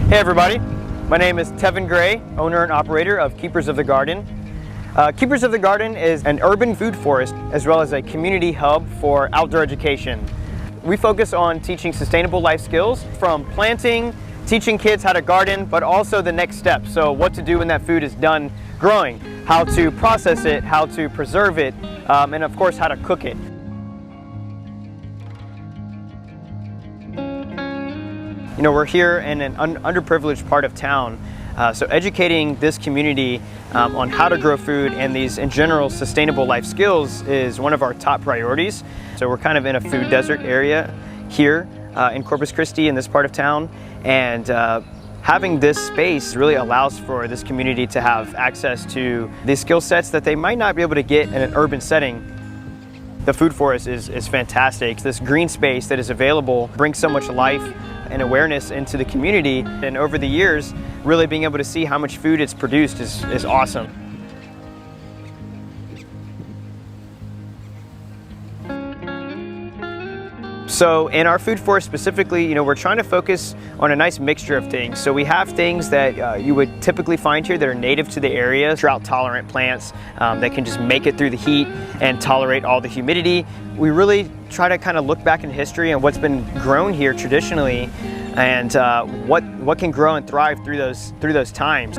Hey everybody, my name is Tevin Gray, owner and operator of Keepers of the Garden. Keepers of the Garden is an urban food forest as well as a community hub for outdoor education. We focus on teaching sustainable life skills from planting, teaching kids how to garden, but also the next step. So what to do when that food is done growing, how to process it, how to preserve it, and of course how to cook it. You know, we're here in an underprivileged part of town, so educating this community on how to grow food and these, in general, sustainable life skills is one of our top priorities. So we're kind of in a food desert area here in Corpus Christi in this part of town, and having this space really allows for this community to have access to these skill sets that they might not be able to get in an urban setting. The food forest is fantastic. This green space that is available brings so much life and awareness into the community, and over the years really being able to see how much food it's produced is awesome. So in our food forest specifically, you know, we're trying to focus on a nice mixture of things. So we have things that you would typically find here that are native to the area, drought-tolerant plants that can just make it through the heat and tolerate all the humidity. We really try to kind of look back in history and what's been grown here traditionally, and what can grow and thrive through those times.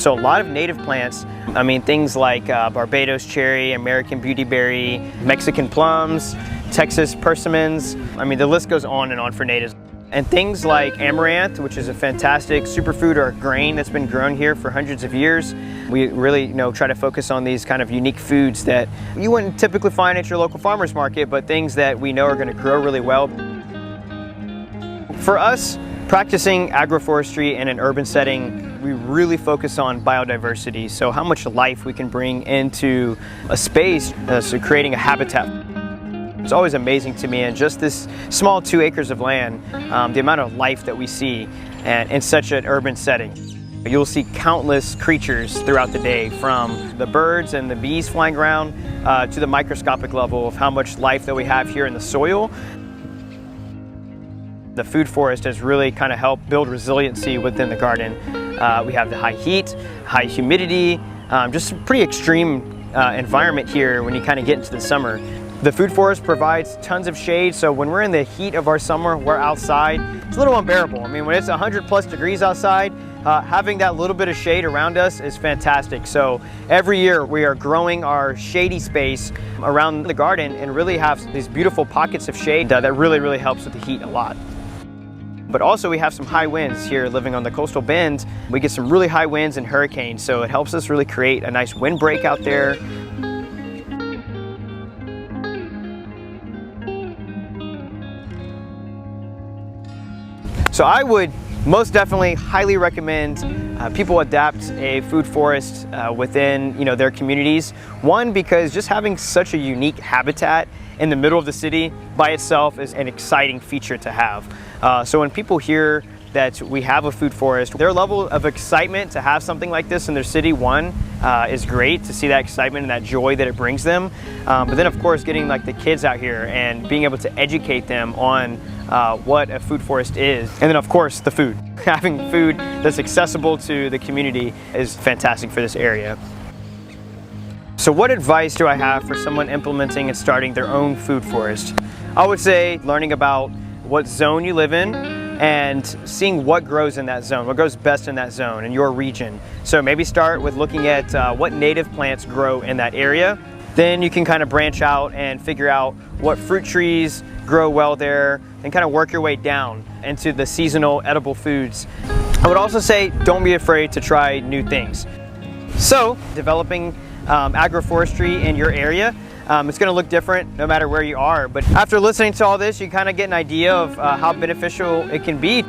So a lot of native plants, I mean things like Barbados cherry, American beautyberry, Mexican plums, Texas persimmons. I mean, the list goes on and on for natives. And things like amaranth, which is a fantastic superfood or grain that's been grown here for hundreds of years. We really, try to focus on these kind of unique foods that you wouldn't typically find at your local farmer's market, but things that we know are going to grow really well. For us, practicing agroforestry in an urban setting, we really focus on biodiversity. So how much life we can bring into a space, so creating a habitat. It's always amazing to me in just this small 2 acres of land, the amount of life that we see and in such an urban setting. You'll see countless creatures throughout the day, from the birds and the bees flying around to the microscopic level of how much life that we have here in the soil. The food forest has really kind of helped build resiliency within the garden. We have the high heat, high humidity, just a pretty extreme environment here when you kind of get into the summer. The food forest provides tons of shade, so when we're in the heat of our summer, we're outside, it's a little unbearable. I mean, when it's 100+ degrees outside, having that little bit of shade around us is fantastic. So every year we are growing our shady space around the garden and really have these beautiful pockets of shade that really helps with the heat a lot. But also we have some high winds here living on the coastal bend. We get some really high winds and hurricanes, so it helps us really create a nice windbreak out there. So I would most definitely highly recommend people adapt a food forest within their communities. One, because just having such a unique habitat in the middle of the city by itself is an exciting feature to have. So when people hear that we have a food forest, their level of excitement to have something like this in their city, one, is great to see that excitement and that joy that it brings them. But then of course getting like the kids out here and being able to educate them on what a food forest is. And then of course the food. Having food that's accessible to the community is fantastic for this area. So what advice do I have for someone implementing and starting their own food forest? I would say learning about what zone you live in and seeing what grows in that zone, what grows best in that zone in your region. So maybe start with looking at what native plants grow in that area. Then you can kind of branch out and figure out what fruit trees grow well there and kind of work your way down into the seasonal edible foods. I would also say don't be afraid to try new things. So developing agroforestry in your area, it's going to look different no matter where you are, but after listening to all this, you kind of get an idea of how beneficial it can be.